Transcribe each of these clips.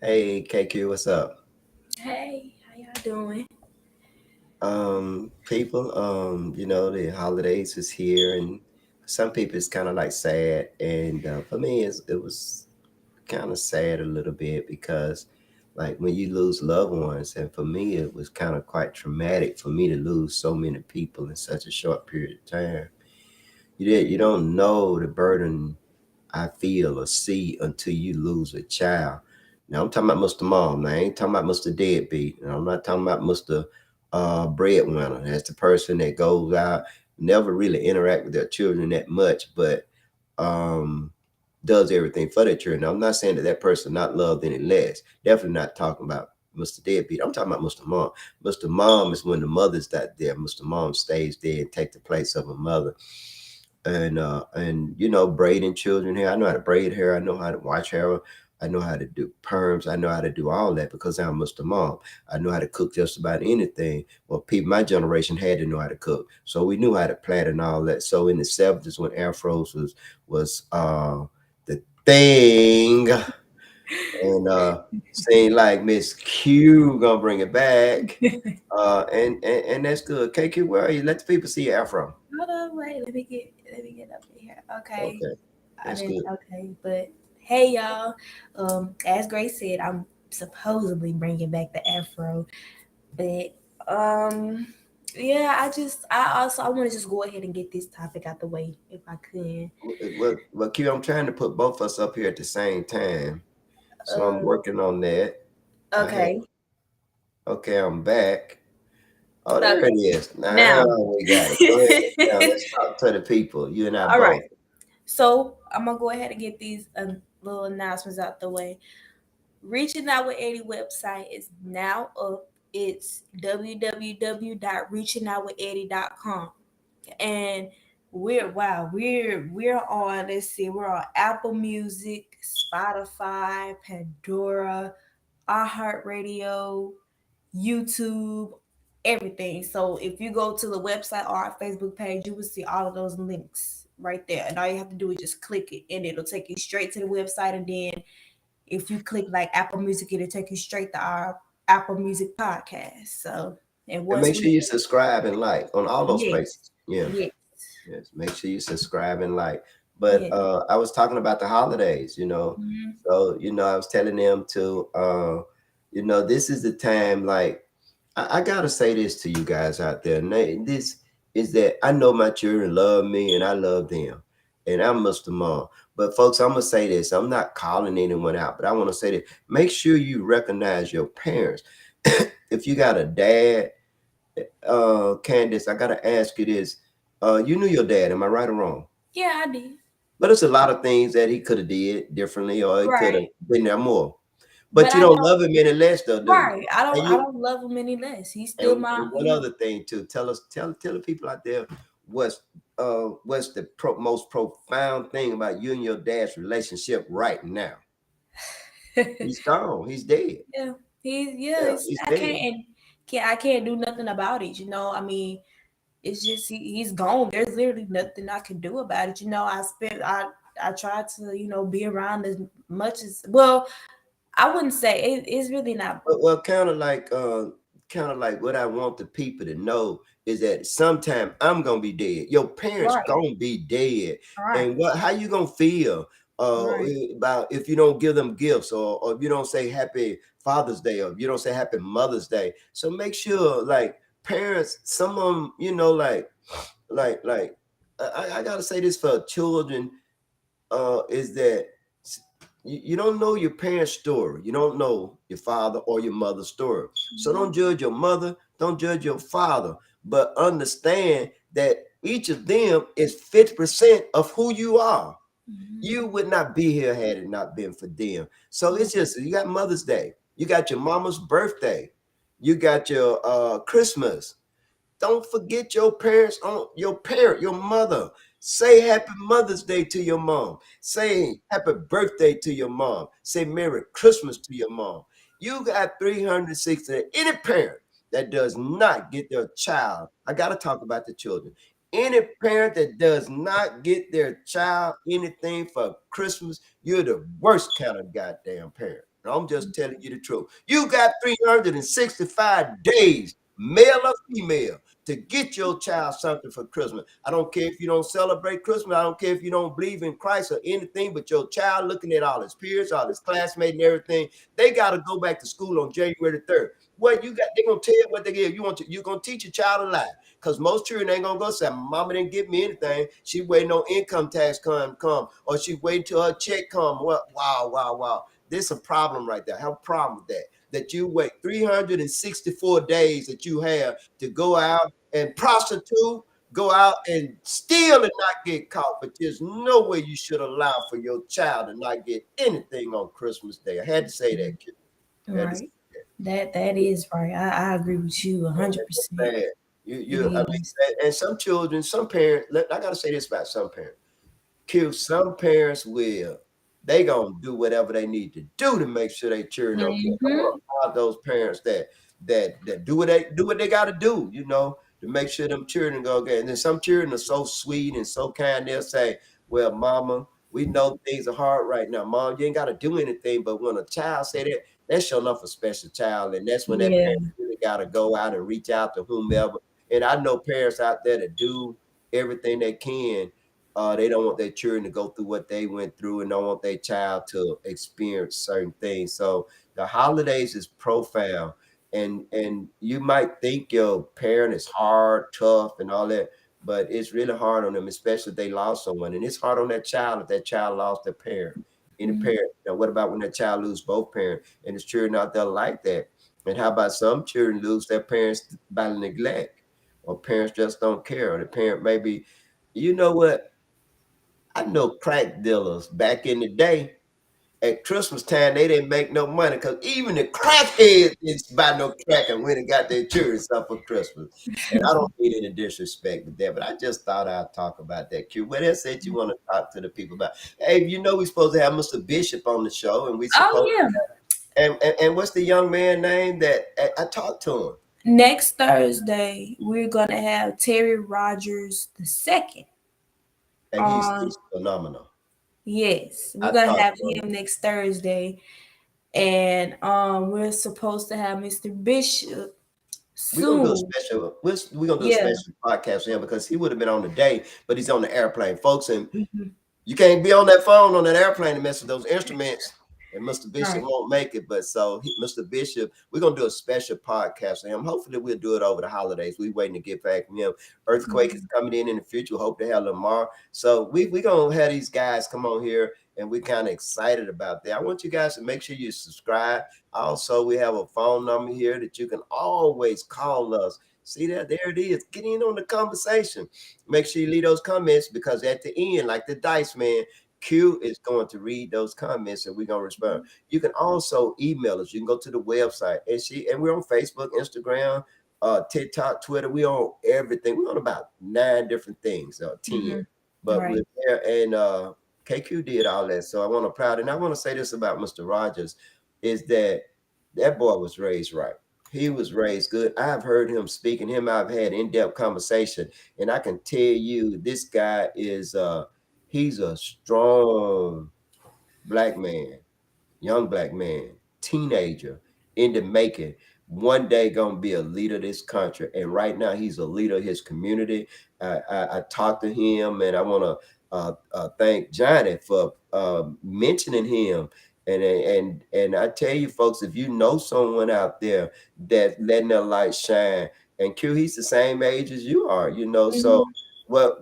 Hey KQ, what's up? Hey, how y'all doing? People, the holidays is here, and for some people it's kind of like sad, and for me, it was kind of sad a little bit because, like, when you lose loved ones, and for me, it was kind of quite traumatic for me to lose so many people in such a short period of time. You don't know the burden I feel or see until you lose a child. Now I'm talking about Mr. Mom. Now I ain't talking about Mr. Deadbeat. And I'm not talking about Mr. Breadwinner. That's the person that goes out, never really interact with their children that much, but um, does everything for their children. Now, I'm not saying that that person not loved any less. Definitely not talking about Mr. Deadbeat. I'm talking about Mr. Mom. Mr. Mom is when the mother's not there. Mr. Mom stays there and take the place of a mother, and braiding children hair. I know how to braid hair. I know how to wash hair. I know how to do perms. I know how to do all that because I'm Mr. Mom. I know how to cook just about anything. Well, people my generation had to know how to cook, so we knew how to plait and all that. So in the '70s, when afros was the thing, and seemed like Miss Q gonna bring it back, and that's good. KQ, where are you? Let the people see your afro. Hold on, wait. Let me get up in here. Okay, Okay, I that's didn't. good. Okay, but hey, y'all. As Grace said, I'm supposedly bringing back the afro, but um, yeah. I want to just go ahead and get this topic out the way if I could. Well, Q, I'm trying to put both of us up here at the same time, so I'm Uh, working on that. I had okay. Okay, I'm back. Oh, there it Okay. is. Now Now. we got it. Go ahead. Now let's talk to the people. You and I All right. both. So I'm gonna go ahead and get these little announcements out the way. Reaching Out with Eddie website is now up. It's www.reachingoutwitheddie.com. And we're on, let's see, we're on Apple Music, Spotify, Pandora, iHeartRadio, YouTube, everything. So if you go to the website or our Facebook page, you will see all of those links right there. And all you have to do is just click it and it'll take you straight to the website. And then if you click like Apple Music, it'll take you straight to our Apple Music podcast. So, and And once make we, sure you subscribe and like on all those yes, places. Yeah. yes, Yes, make sure you subscribe and like. But yes, I was talking about the holidays. mhm, So, I was telling them to this is the time, like, I gotta say this to you guys out there. And this is that I know my children love me and I love them. And I'm Mr. Mom. But folks, I'm gonna say this. I'm not calling anyone out, but I want to say that make sure you recognize your parents. If you got a dad, Candace, I gotta ask you this. You knew your dad, am I right or wrong? yeah, I did. But it's a lot of things that he could have did differently, or he could have Right, been there more. but But you I don't don't. love him any less, though, do you? Right, And I you don't love him any less. He's still and, my, and one other thing too. Tell the people out there what's the most profound thing about you and your dad's relationship right now. He's gone. He's dead. yeah, yeah. Yeah, he's I can't dead. and can't do nothing about it. I mean, it's just he's gone. There's literally nothing I can do about it. I tried to be around as much as well. I wouldn't say it's really not Well, kind of like what I want the people to know is that sometime I'm gonna be dead. Your parents right, gonna be dead, right, and how you gonna feel right. about if you don't give them gifts, or if you don't say Happy Father's Day, or if you don't say Happy Mother's Day. So make sure, like, parents, some of them, like I gotta say this for children, is that you don't know your parents' story. You don't know your father or your mother's story. So Mhm, don't judge your mother, don't judge your father, but understand that each of them is 50% of who you are. mhm, You would not be here had it not been for them. So it's right, just, you got Mother's Day, you got your mama's birthday, you got your Christmas. Don't forget your parents, on your mother. Say Happy Mother's Day to your mom. Say Happy Birthday to your mom. Say Merry Christmas to your mom. You got 360. Any parent that does not get their child, I got to talk about the children. Any parent that does not get their child anything for Christmas, you're the worst kind of goddamn parent. And I'm just telling you the truth. You got 365 days, male or female, to get your child something for Christmas. I don't care if you don't celebrate Christmas. I don't care if you don't believe in Christ or anything, but your child looking at all his peers, all his classmates and everything, they got to go back to school on January the 3rd. What you got, they're going to tell you what they give. You're going to teach your child a lie. Because most children ain't going to go say, mama didn't give me anything. She waiting on income tax come, or she waiting till her check come. Well, wow. This is a problem right there. I have a problem with that. That you wait 364 days that you have to go out and prostitute, go out and steal and not get caught. But there's no way you should allow for your child to not get anything on Christmas Day. I had to say that, kid. Right. That is right. I agree with you 100%. I mean, and some children, some parents. I gotta say this about some parents. Some parents will. They gonna do whatever they need to do to make sure they children okay. About those parents that do what they gotta do, to make sure them children go okay. And then some children are so sweet and so kind. They'll say, "Well, mama, we know things are hard right now. Mom, you ain't gotta do anything." But when a child say that, that's sure enough a special child, and that's when that parent really gotta go out and reach out to whomever. And I know parents out there that do everything they can. They don't want their children to go through what they went through and don't want their child to experience certain things. So the holidays is profound. And you might think your parent is hard, tough, and all that, but it's really hard on them, especially if they lost someone. And it's hard on that child if that child lost their parent. Any parent. Now, what about when that child lose both parents and there's children out there like that? And how about some children lose their parents by neglect, or parents just don't care, or the parent maybe, you know what? I know crack dealers back in the day. At Christmas time, they didn't make no money because even the crackheads didn't buy no crack and went and got their children stuff for Christmas. And I don't mean any disrespect with that, but I just thought I'd talk about that. Q, what else that you want to talk to the people about? Hey, we're supposed to have Mr. Bishop on the show, and we supposed and what's the young man name that I talked to him? Next Thursday, we're gonna have Terry Rogers the second. And he's phenomenal. Yes, we're gonna have him next Thursday, and we're supposed to have Mr. Bishop soon. We're gonna do a special podcast with him because he would have been on the day, but he's on the airplane, folks, and you can't be on that phone on that airplane and mess with those instruments. And Mr. Bishop won't make it, but so Mr. Bishop, we're gonna do a special podcast with him. Hopefully, we'll do it over the holidays. We're waiting to get back from him. Earthquake is coming in the future. We hope to have Lamar. So we gonna have these guys come on here, and we're kind of excited about that. I want you guys to make sure you subscribe. Also, we have a phone number here that you can always call us. See that? There it is. Get in on the conversation. Make sure you leave those comments because at the end, like the dice man, Q is going to read those comments and we're going to respond. You can also email us. You can go to the website and we're on Facebook, Instagram, TikTok, Twitter. We on everything. We're on about 9 different things, 10. But we're there, and KQ did all that. So I want to proud, and I want to say this about Mr. Rogers is that boy was raised right. He was raised good. I've heard him speak, and I've had in-depth conversation, and I can tell you this guy is he's a strong black man, young black man, teenager in the making. One day gonna be a leader of this country, and right now he's a leader of his community. I talked to him, and I want to thank Johnny for mentioning him. And I tell you, folks, if you know someone out there that's letting their light shine, and Q, he's the same age as you are, so what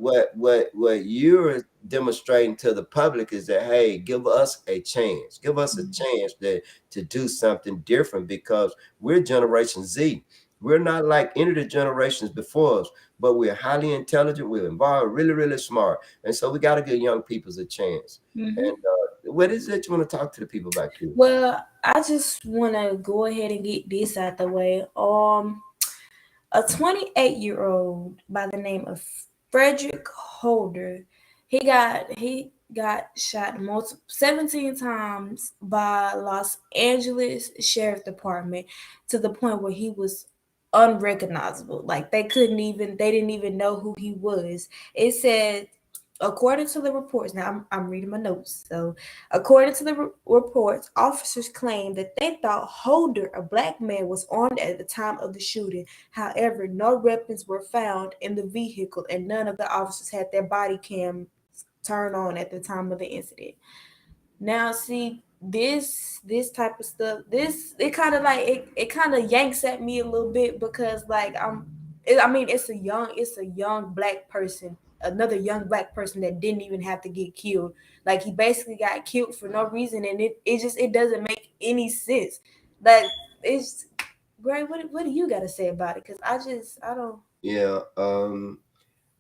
you're demonstrating to the public is that, hey, give us a chance to do something different, because we're Generation Z. We're not like any of the generations before us, but we're highly intelligent, we're involved, really, really smart, and so we got to give young people a chance. And what is it you want to talk to the people about, Q? Well, I just want to go ahead and get this out the way. A 28-year-old by the name of Frederick Holder, he got shot 17 times by Los Angeles Sheriff Department to the point where he was unrecognizable. Like they didn't even know who he was. It said According to the reports, now I'm reading my notes. So, according to the reports, officers claimed that they thought Holder, a black man, was armed at the time of the shooting. However, no weapons were found in the vehicle, and none of the officers had their body cam turned on at the time of the incident. Now, see, this type of stuff, this it kind of like it kind of yanks at me a little bit because like I mean, it's a young black person, another young black person that didn't even have to get killed. Like he basically got killed for no reason, and it doesn't make any sense. Like it's Gray. What do you got to say about it? Because I don't. Yeah,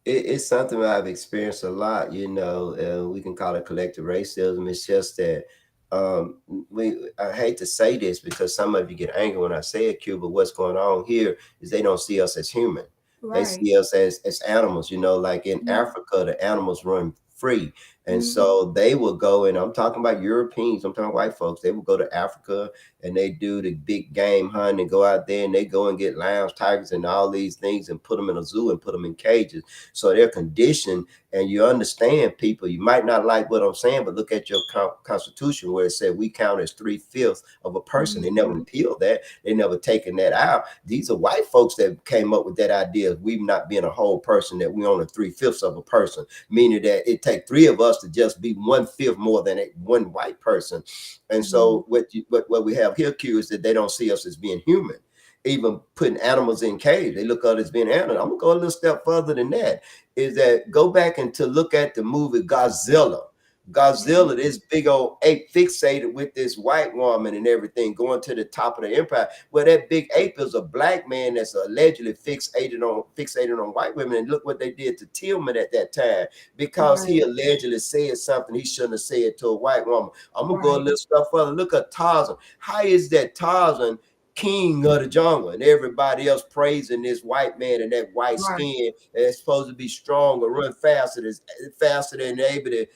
it's something I've experienced a lot. We can call it collective racism. It's just that I hate to say this because some of you get angry when I say it, Q. But what's going on here is they don't see us as human. They Right. see us as animals. Like in Mhm. Africa, the animals run free. And Mhm. so they will go, and I'm talking about Europeans, I'm talking white folks. They will go to Africa and they do the big game hunt and go out there and they go and get lions, tigers, and all these things and put them in a zoo and put them in cages. So they're conditioned. And you understand, people, you might not like what I'm saying, but look at your constitution where it said we count as 3/5 of a person. They never Mhm. repealed that. They never taken that out. These are white folks that came up with that idea of we not being a whole person, that we only 3/5 of a person, meaning that it take three of us to just be 1/5 more than one white person. And Mhm. so what we have here, Q, is that they don't see us as being human. Even putting animals in cage, they look at us as being animals. I'm gonna go a little step further than that. Is that go back and to look at the movie Godzilla. Godzilla, this big old ape fixated with this white woman and everything, going to the top of the empire. Well, that big ape is a black man that's allegedly fixated on white women. And look what they did to Tillman at that time, because he Right. allegedly said something he shouldn't have said to a white woman. I'm gonna go a Right. little stuff further. Look at Tarzan. How is that Tarzan king of the jungle and everybody else praising this white man and that white Right. skin that's supposed to be strong or run faster than able to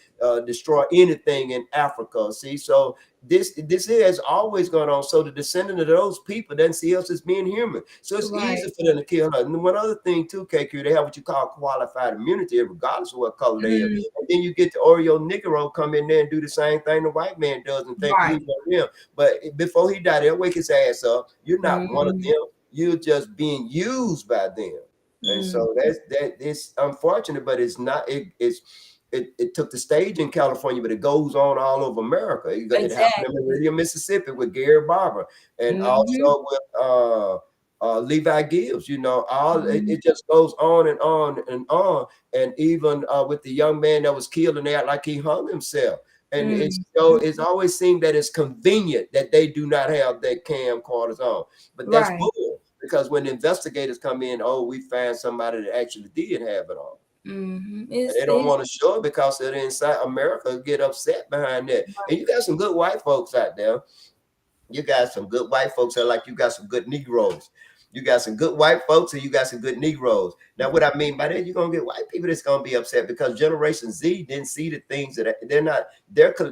destroy anything in Africa? See, so this has always gone on. So the descendant of those people doesn't see us as being human. So it's easy Right. for them to kill her. And one other thing too, KQ, they have what you call qualified immunity, regardless of what color they are. Mm, And then you get the Oreo Negro come in there and do the same thing the white man does and think right. he's one of them. But before he died, they'll wake his ass up. You're not one of Mhm. them. You're just being used by them. And Mm. so it's unfortunate, but it's not. It took the stage in California, but it goes on all over America. It happened in Exactly. Meridian, Mississippi with Gary Barber, and Mhm. also with Levi Gibbs. All Mhm. it just goes on and on and on. And even with the young man that was killed and they act like he hung himself. And Mhm. it's always seemed that it's convenient that they do not have their camcorders on, but that's Right. bull. Because when the investigators come in, oh, we found somebody that actually did have it on. Mhm. And they don't want to show it because they're inside America get upset behind that. And you got some good white folks out there. You got some good white folks that like you got some good Negroes. You got some good white folks and you got some good Negroes. Now, what I mean by that, you're gonna get white people that's gonna be upset because Generation Z didn't see the things that they're not.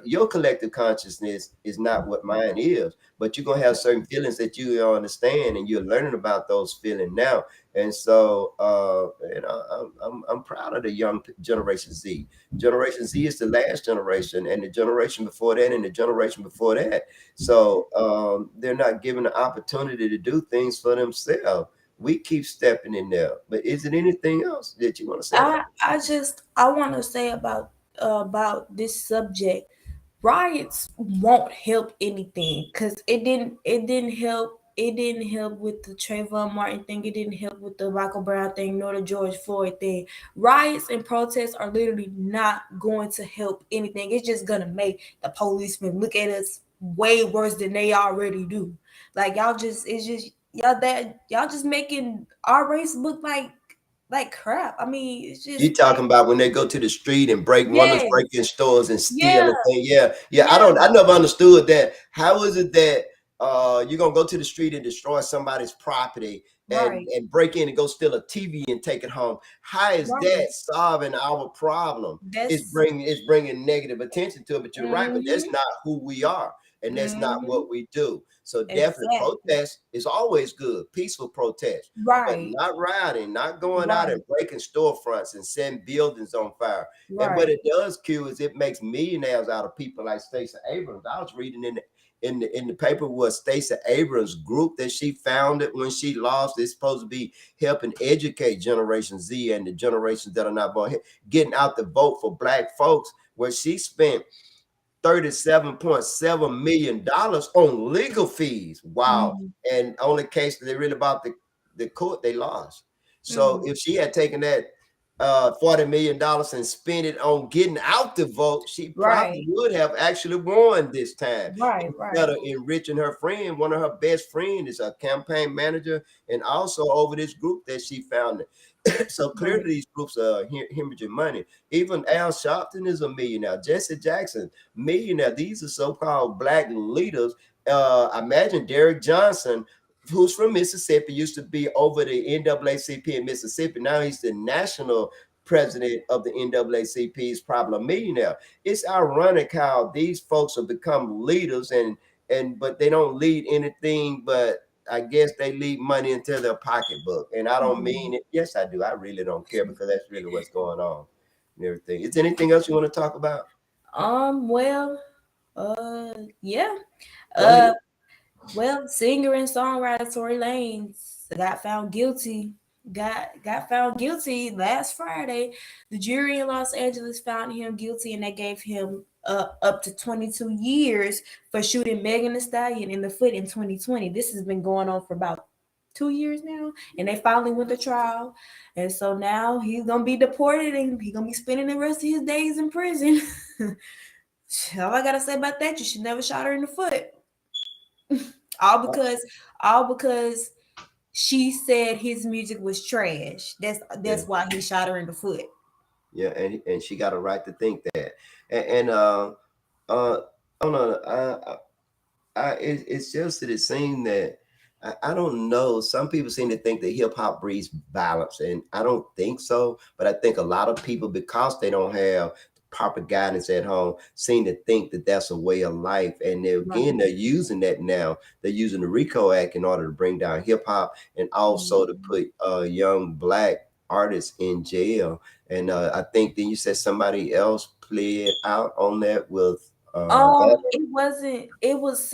Your collective consciousness is not what mine is, but you're gonna have certain feelings that you don't understand, and you're learning about those feelings now. And so, I'm proud of the young Generation Z. Generation Z is the last generation, and the generation before that, and the generation before that. So they're not given the opportunity to do things for themselves. We keep stepping in there. But is it anything else that you want to say about I want to say about this subject. Riots won't help anything because it didn't help with the Trayvon Martin thing. It didn't help with the Michael Brown thing nor the George Floyd thing. Riots and protests are literally not going to help anything. It's just gonna make the policemen look at us way worse than they already do. Like y'all just making our race look like crap. I mean, it's just you like talking about when they go to the street and break yes, in stores and steal yeah, and thing? Yeah, yeah. yeah, I never understood that. How is it that you're gonna go to the street and destroy somebody's property right, and break in and go steal a TV and take it home? How is right. that solving our problem? It's That's bringing negative attention to it. But you're right, but that's mhm, not who we are. and that's not Mm-hmm. what we do. So definitely Exactly. protest is always good, peaceful protest, but Right. not rioting, not going out and Right. breaking storefronts and setting buildings on fire. And what Right. it does, Q, is it makes millionaires out of people like Stacey Abrams. I was reading in the paper was Stacey Abrams' group that she founded when she lost. It's supposed to be helping educate Generation Z and the generations that are not born here, getting out the vote for black folks, where she spent $37.7 million on legal fees. Wow. Mm-hmm. And only case that they really about the court, they lost. So Mm-hmm. if she had taken that $40 million and spent it on getting out the vote, she probably Right. would have actually won this time. Right. Instead Right. of enriching her friend, one of her best friends is a campaign manager and also over this group that she founded. So clearly Right. these groups are hemorrhaging money. Even Al Sharpton is a millionaire. Jesse Jackson, millionaire. These are so-called black leaders. I imagine Derek Johnson, who's from Mississippi, used to be over the NAACP in Mississippi. Now he's the national president of the NAACP. Is probably a millionaire. It's ironic how these folks have become leaders and but they don't lead anything but I guess they leave money into their pocketbook. And I don't Mhm. mean it. Yes, I do. I really don't care because that's really what's going on and everything. Is there anything else you want to talk about? Well, yeah. Go ahead. Uh, well, singer and songwriter Tory Lanez got found guilty. Got found guilty last Friday. The jury in Los Angeles found him guilty, and they gave him up to 22 years for shooting Megan Thee Stallion in the foot in 2020. This has been going on for about 2 years now, and they finally went to trial. And so now he's gonna be deported, and he's gonna be spending the rest of his days in prison. All I gotta say about that, you should never shot her in the foot. all because all because she said his music was trash. Yeah. That's why he shot her in the foot. Yeah. And she got a right to think that. And I don't know. It's just that it seems that I don't know. Some people seem to think that hip hop breeds violence, and I don't think so. But I think a lot of people, because they don't have proper guidance at home, seem to think that that's a way of life. And Right. they're using that now. They're using the RICO Act in order to bring down hip hop and also to Mhm. put young black artists in jail. And I think then you said somebody else played out on that with It wasn't. It was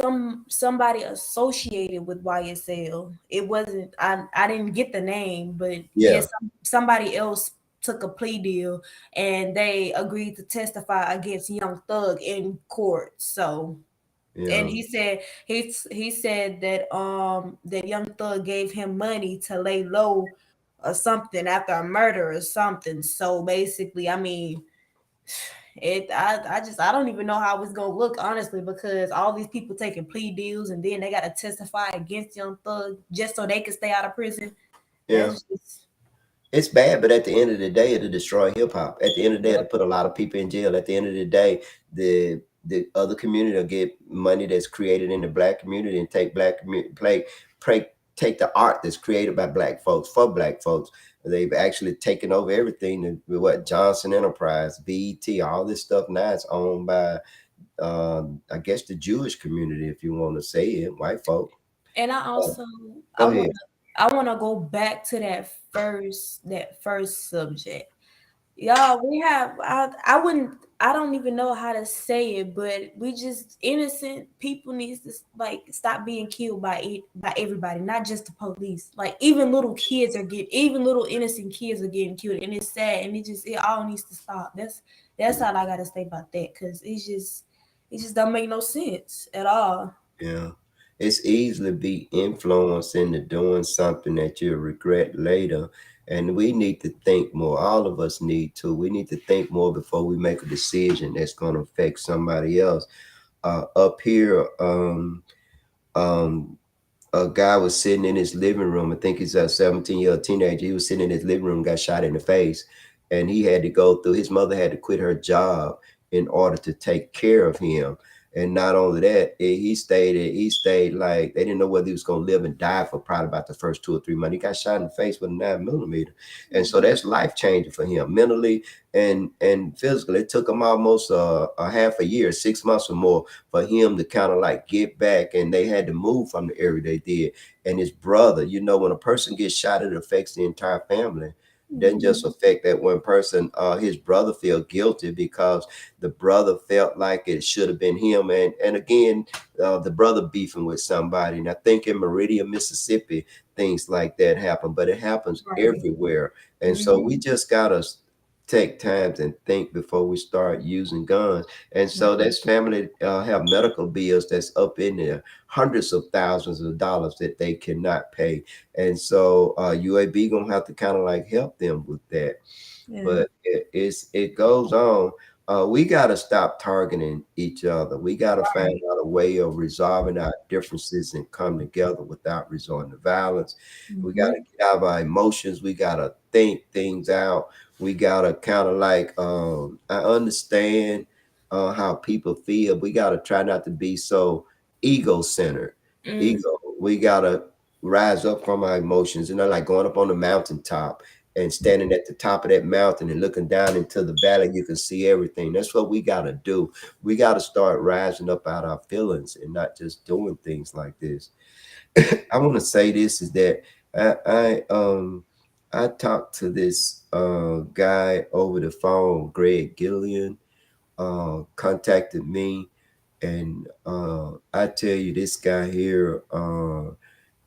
somebody associated with YSL. It wasn't. I didn't get the name, but yeah. yes, somebody else took a plea deal, and they agreed to testify against Young Thug in court. So, and Yeah. he said that Young Thug gave him money to lay low or something after a murder or something. So basically, I mean, I don't even know how it's gonna look, honestly, because all these people taking plea deals and then they gotta testify against Young Thug just so they can stay out of prison. Yeah. That's just It's bad, but at the end of the day, it'll destroy hip hop. At the end of the day, yep. it'll put a lot of people in jail. At the end of the day, the other community will get money that's created in the black community and take black community take the art that's created by black folks for black folks. They've actually taken over everything. What Johnson Enterprise, BET, all this stuff now is owned by I guess the Jewish community, if you want to say it, white folk. And I Uh, also I Go wanna ahead. I wanna go back to that first subject. Y'all, we have I don't even know how to say it, but we just innocent people needs to like stop being killed by everybody, not just the police. Like even little innocent kids are getting killed, and it's sad, and it all needs to stop. That's all I gotta say about that, because it just don't make no sense at all. Yeah. It's easily be influenced into doing something that you'll regret later. And we need to think more. All of us need to. We need to think more before we make a decision that's going to affect somebody else. Up here, um, a guy was sitting in his living room. I think he's a 17-year-old teenager. He was sitting in his living room, got shot in the face, and he had to go through. His mother had to quit her job in order to take care of him. And not only that, he stayed like they didn't know whether he was gonna live and die for probably about the first 2 or 3 months. He got shot in the face with a 9 millimeter, and so that's life changing for him mentally and physically. It took him almost a half a year, 6 months or more, for him to kind of like get back, and they had to move from the area they did. And his brother, when a person gets shot, it affects the entire family. It doesn't just affect that one person. His brother feel guilty because the brother felt like it should have been him. And again, the brother beefing with somebody. And I think in Meridian, Mississippi, things like that happen, but it happens Right. everywhere. And so we Mhm. just gotta take times and think before we start using guns. And so Mhm. that's family have medical bills that's up in there, hundreds of thousands of dollars that they cannot pay. And so UAB gonna have to kind of like help them with that. Yeah. But it goes on. We got to stop targeting each other. We got to find Right. out a way of resolving our differences and come together without resorting to violence. We got to Mhm. get out of our emotions. We got to think things out. We got to kind of like, I understand how people feel. We got to try not to be so ego centered. Mm. Ego. We got to rise up from our emotions, like going up on the mountaintop and standing at the top of that mountain and looking down into the valley, you can see everything. That's what we got to do. We got to start rising up out our feelings and not just doing things like this. I want to say this is that I talked to this guy over the phone, Greg Gillian, contacted me, and I tell you, this guy here,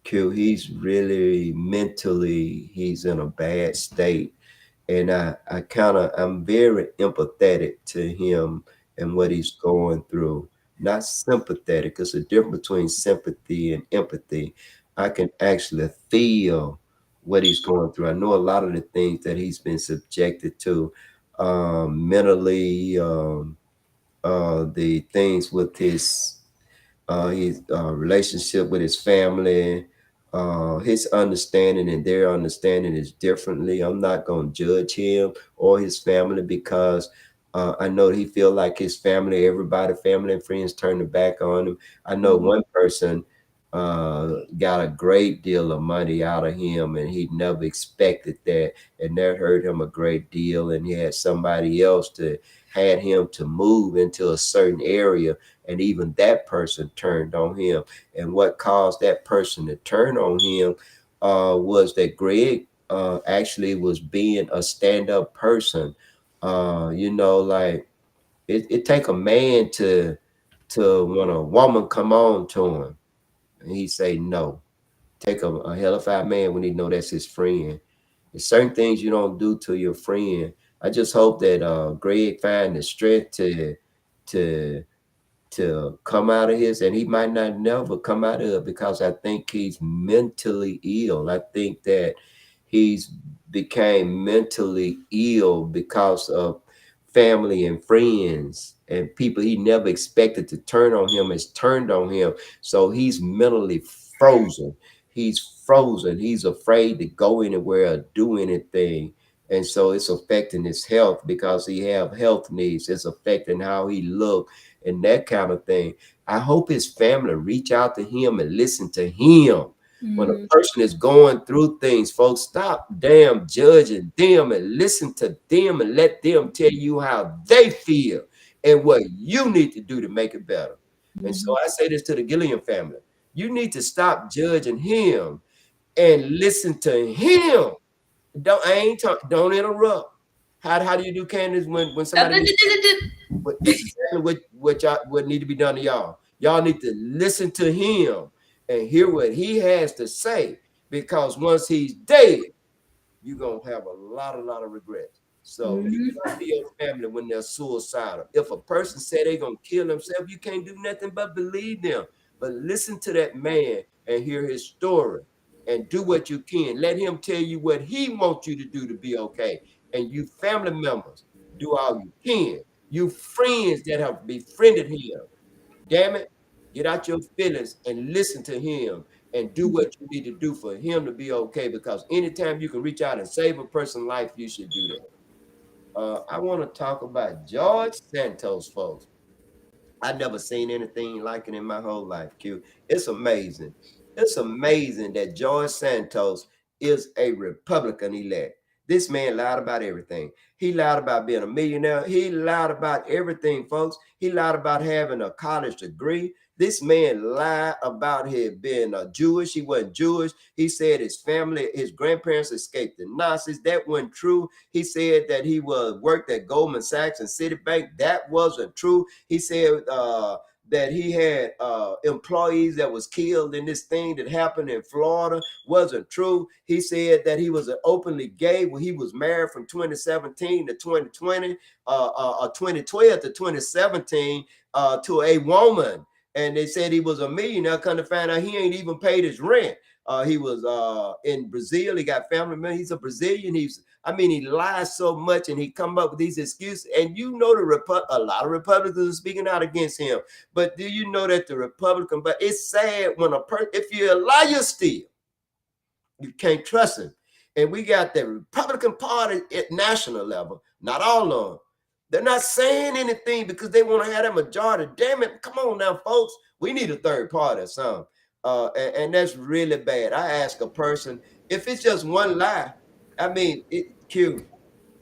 Q, he's really mentally, he's in a bad state, and I'm very empathetic to him and what he's going through. Not sympathetic. It's a difference between sympathy and empathy. I can actually feel what he's going through. I know a lot of the things that he's been subjected to, mentally, the things with his relationship with his family, his understanding and their understanding is differently. I'm not going to judge him or his family because I know he feel like his family, everybody, family and friends turned their back on him. I know Mhm. one person got a great deal of money out of him, and he never expected that, and that hurt him a great deal. And he had somebody else to had him to move into a certain area, and even that person turned on him. And what caused that person to turn on him was that Greg actually was being a stand-up person. Like it take a man to when a woman come on to him, and he say no. Take a hellified man when he know that's his friend. There's certain things you don't do to your friend. I just hope that Greg find the strength to to come out of his, and he might not never come out of it because I think he's mentally ill. I think that he's became mentally ill because of family and friends and people he never expected to turn on him has turned on him. So he's mentally frozen. He's frozen. He's afraid to go anywhere or do anything. And so it's affecting his health because he have health needs. It's affecting how he look and that kind of thing. I hope his family reach out to him and listen to him. When a Mhm. person is going through things, folks, stop damn judging them and listen to them and let them tell you how they feel and what you need to do to make it better. And so Mhm. I say this to the Gilliam family. You need to stop judging him and listen to him. Don't I ain't talk, don't interrupt. How do you do, Candace, when somebody gets but this is exactly what need to be done to y'all. Y'all need to listen to him and hear what he has to say because once he's dead, you're gonna have a lot of regrets. So you Mhm. talk to your family when they're suicidal. If a person say they're gonna kill themselves, you can't do nothing but believe them. But listen to that man and hear his story and do what you can. Let him tell you what he wants you to do to be okay. And you family members, do all you can. You friends that have befriended him, damn it, get out your feelings and listen to him and do what you need to do for him to be okay. Because anytime you can reach out and save a person's life, you should do that. I want to talk about George Santos, folks. I never seen anything like it in my whole life, Q. It's amazing. It's amazing that George Santos is a Republican elect. This man lied about everything. He lied about being a millionaire. He lied about everything, folks. He lied about having a college degree. This man lied about his being a Jewish. He wasn't Jewish. He said his family, his grandparents escaped the Nazis. That wasn't true. He said that he was worked at Goldman Sachs and Citibank. That wasn't true. He said that he had employees that was killed in this thing that happened in Florida. Wasn't true. He said that he was an openly gay when he was married from 2017 to 2020, 2012 to 2017 to a woman. And they said he was a millionaire. Come to find out he ain't even paid his rent. He was in Brazil. He got family members. He's a Brazilian. He lies so much and he come up with these excuses. And you know a lot of Republicans are speaking out against him. But do you know that but it's sad when if you're a liar still, you can't trust him. And we got the Republican Party at national level, not all of them. They're not saying anything because they want to have that majority. Damn it. Come on now, folks. We need a third party or something. And that's really bad. I ask a person, if it's just one lie, Q,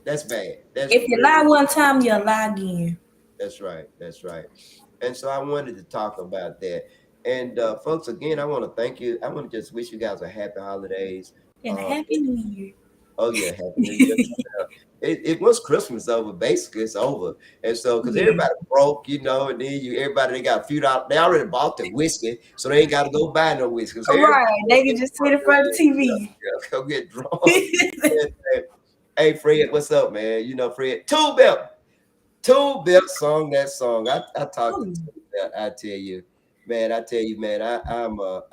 that's bad. That's If you really, lie one time, you lie again. that's right. That's right. And so I wanted to talk about that. And folks, again, I want to thank you. I want to just wish you guys a happy holidays. And a Uh, happy new year. oh yeah, happy New Year. It was Christmas over. Basically, it's over. And so, because Yeah. everybody broke, and then everybody they got a few dollars. They already bought the whiskey, so they ain't got to go buy no whiskey. So Right. They can just sit in front of the TV. go get drunk. Hey, Fred, what's up, man? Fred, Tool Belt song that song. I talked to Tool Belt. I tell you, man.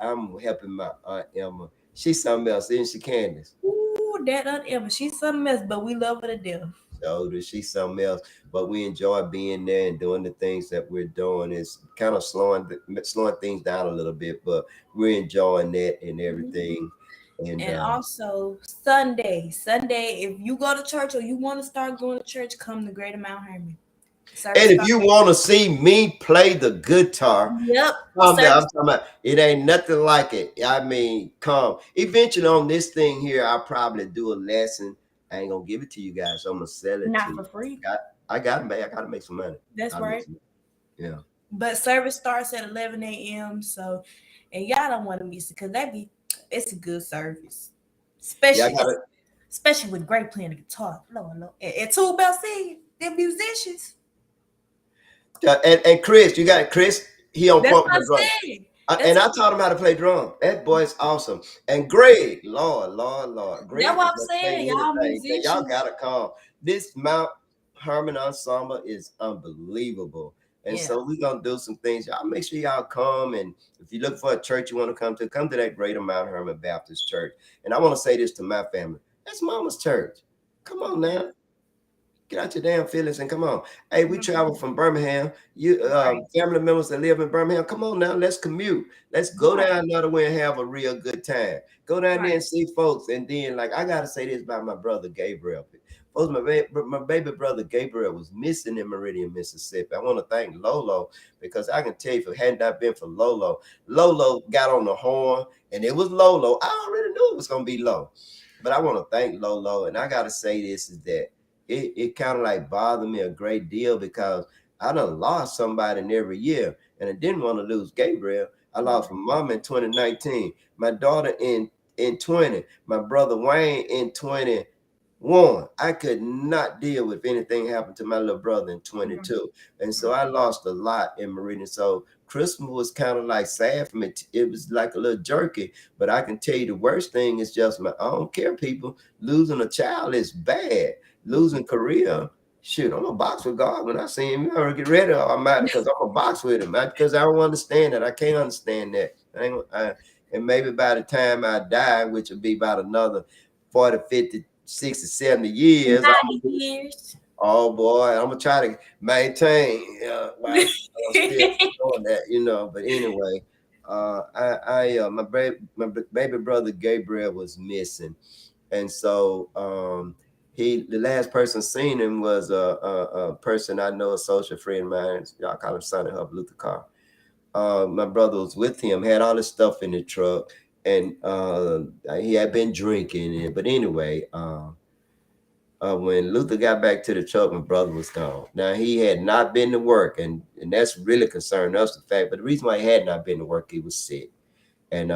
I'm helping my Aunt Emma. She's something else, isn't she, Candace? Ooh, that Aunt Emma. She's something else, but we love her to death. So she's something else, but we enjoy being there and doing the things that we're doing. It's kind of slowing things down a little bit, but we're enjoying that and everything. And And also Sunday, if you go to church or you want to start going to church, come to Greater Mount Hermon. if you want to see me play the guitar, Yep. I'm talking about, it ain't nothing like it. Come. Eventually on this thing here, I'll probably do a lesson. I ain't gonna give it to you guys. I'm gonna sell it Not to for you. free. I gotta make some money. That's right. Yeah. But service starts at 11 a.m. So, and y'all don't want to miss it because it's a good service, especially with great playing the guitar. Lord. And Tool Belt said they're musicians. And Chris, you got Chris. He on That's pump what the drum. I'm And I taught him how to play drum. That boy's awesome. And Greg, Lord. Greg, That's what I'm saying. Y'all musicians. Y'all gotta come. This Mount Hermon ensemble is unbelievable. And so we're gonna do some things. Y'all make sure y'all come. And if you look for a church you want to come to that Greater Mount Hermon Baptist Church. And I want to say this to my family. That's Mama's church. Come on now. Get out your damn feelings and come on. Hey, we travel from Birmingham. You family members that live in Birmingham, come on now. Let's commute. Let's go down another way and have a real good time. Go down there and see folks. And then, like, I gotta say this about my brother Gabriel. Folks, my baby brother Gabriel was missing in Meridian, Mississippi. I want to thank Lolo because I can tell you, if it had not been for Lolo got on the horn and it was Lolo. I already knew it was gonna be low. But I want to thank Lolo, and I gotta say this is that it kind of like bothered me a great deal because I done lost somebody in every year, and I didn't want to lose Gabriel. I lost my mom in 2019, my daughter in 20, my brother Wayne in 21. I could not deal with anything happened to my little brother in 22, and so I lost a lot in Meridian. So Christmas was kind of like sad for me. It was like a little jerky, but I can tell you the worst thing is just I don't care, people. Losing a child is bad. Losing Korea, shoot, I'm a box with God when I see him. You gotta get ready. I'm out because I'm a box with him. Not because I don't understand that. I can't understand that. And maybe by the time I die, which will be about another 40, 50, 60, 70 years. 90 years. Oh boy, I'm gonna try to maintain while I'm still doing that, But anyway, my baby brother Gabriel was missing, and so the last person seen him was a person I know, a social friend of mine. Y'all call him Sonny Hub Luther Carr. My brother was with him, had all his stuff in the truck, and he had been drinking. But anyway, when Luther got back to the truck, my brother was gone. Now he had not been to work, and that's really concerned us, the fact. But the reason why he had not been to work, he was sick. And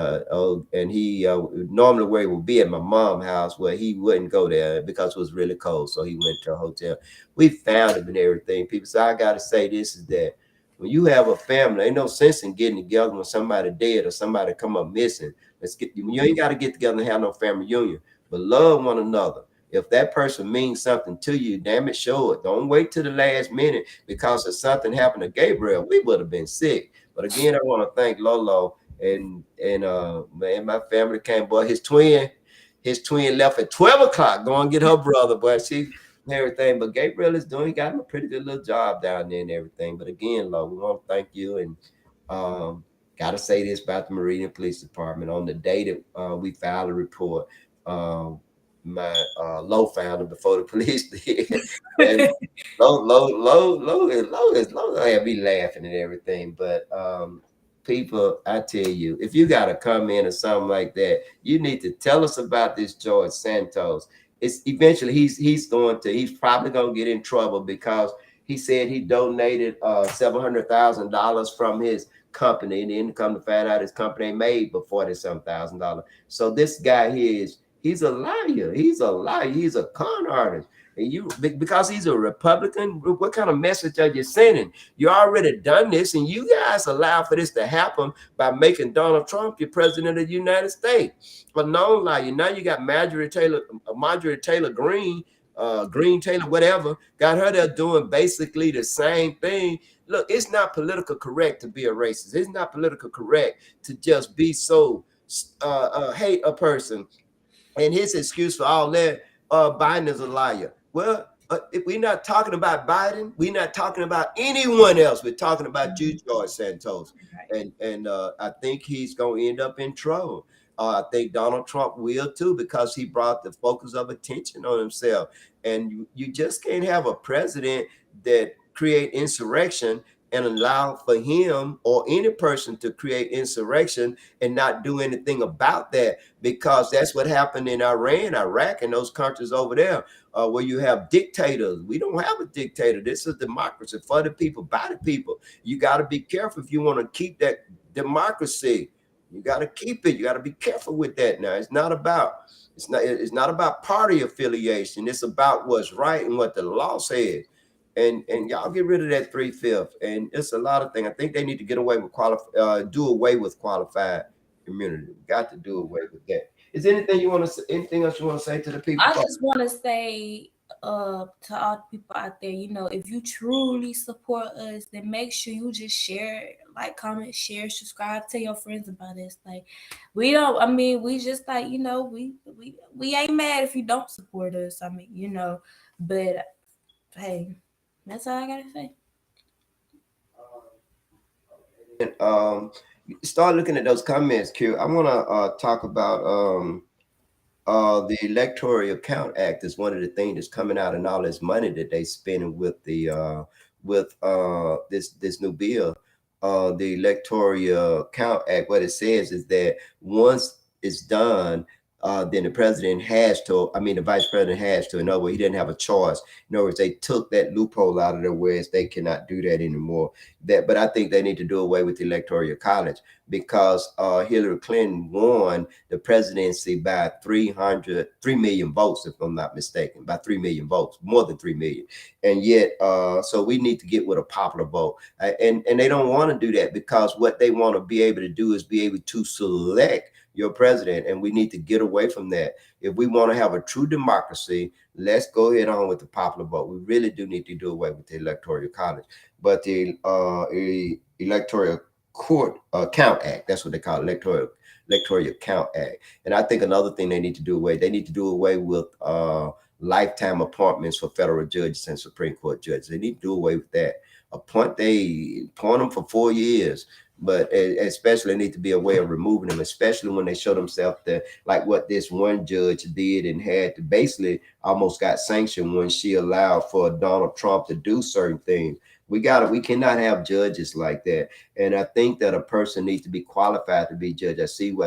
he normally where he would be at my mom's house, where he wouldn't go there because it was really cold, so he went to a hotel. We found him and everything. People say, I gotta say this is that when you have a family, ain't no sense in getting together when somebody dead or somebody come up missing. You ain't got to get together and have no family union, but love one another. If that person means something to you, damn it, show it. Don't wait till the last minute, because if something happened to Gabriel, we would have been sick. But again, I want to thank Lolo and man, my family came. Boy, his twin left at 12 o'clock, go and get her brother, but she and everything. But Gabriel is doing, he got him a pretty good little job down there and everything. But again, Lo, we want to thank you. And gotta say this about the Meridian Police Department. On the day that we filed a report, my Low found him before the police did. And Low had me laughing and everything. But people, I tell you, if you got a comment or something like that, you need to tell us about this George Santos. It's eventually he's probably gonna get in trouble because he said he donated $700,000 from his company, and then come to find out his company made but $40-some thousand. So this guy here he's a liar. He's a liar. He's a con artist. And you, because he's a Republican, what kind of message are you sending? You already done this, and you guys allow for this to happen by making Donald Trump your president of the United States. But no lie, now you got Marjorie Taylor Greene, Green Taylor, whatever, got her there doing basically the same thing. Look, it's not political correct to be a racist. It's not political correct to just be so hate a person. And his excuse for all that, Biden is a liar. Well, if we're not talking about Biden, we're not talking about anyone else. We're talking about you, George Santos. And I think he's going to end up in trouble. I think Donald Trump will too, because he brought the focus of attention on himself. And you just can't have a president that create insurrection and allow for him or any person to create insurrection and not do anything about that, because that's what happened in Iran, Iraq, and those countries over there, where you have dictators. We don't have a dictator. This is democracy for the people, by the people. You got to be careful if you want to keep that democracy. You got to keep it. You got to be careful with that. Now, it's not about party affiliation. It's about what's right and what the law says. And y'all get rid of that 3/5. And it's a lot of things. I think they need to get away with do away with qualified immunity. We got to do away with that. Is there anything else you want to say to the people? I just want to say to all the people out there, if you truly support us, then make sure you just share, like, comment, share, subscribe, tell your friends about us. Like, we just like, we ain't mad if you don't support us. But hey, that's all I gotta say. And start looking at those comments, Q. I want to talk about the Electoral Count Act is one of the things that's coming out, and all this money that they spending with the this new bill, the Electoral Count Act. What it says is that once it's done, then the president the vice president has to. In other words, he didn't have a choice. In other words, they took that loophole out of there, whereas they cannot do that anymore. But I think they need to do away with the Electoral College, because Hillary Clinton won the presidency by 3 million votes, if I'm not mistaken, by 3 million votes, more than 3 million. And yet, so we need to get with a popular vote. And they don't want to do that, because what they want to be able to do is be able to select your president, and we need to get away from that. If we want to have a true democracy, let's go ahead on with the popular vote. We really do need to do away with the Electoral College. But the Electoral Count Act, that's what they call it, Electoral Count Act. And I think another thing they need to do away with lifetime appointments for federal judges and Supreme Court judges. They need to do away with that. Appoint them for 4 years. but especially need to be a way of removing them, especially when they show themselves that, like what this one judge did and had to basically almost got sanctioned when she allowed for Donald Trump to do certain things. We cannot have judges like that. And I think that a person needs to be qualified to be judge. I